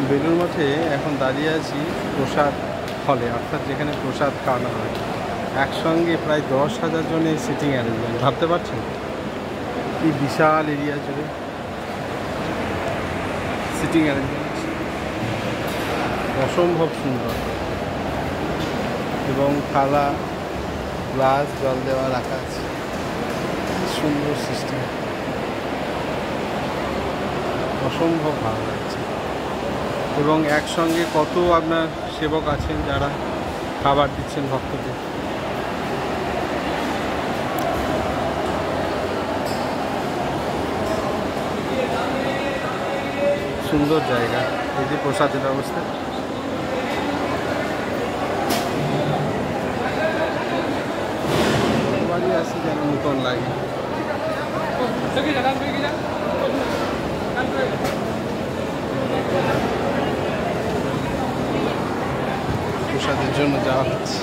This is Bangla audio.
বেলুড় মঠে এখন দাঁড়িয়ে আছি প্রসাদ হলে, অর্থাৎ যেখানে প্রসাদ খাওয়ানো হয়। একসঙ্গে প্রায় 10,000 জনের সিটিং অ্যারেঞ্জমেন্ট, ভাবতে পারছেন কি বিশাল এরিয়া জুড়ে সিটিং অ্যারেঞ্জমেন্ট, অসম্ভব সুন্দর। এবং থালা, গ্লাস, জল দেওয়া রাখা আছে, সুন্দর সিস্টেম, অসম্ভব ভালো লাগছে। এবং একসঙ্গে কত আপনার সেবক আছেন যারা খাবার দিচ্ছেন ভক্তদের। সুন্দর জায়গা, এই যে প্রসাদের ব্যবস্থা। বাড়ি আসি যেন নতুন লাগে। প্রসাদের জন্য যাওয়া হচ্ছে।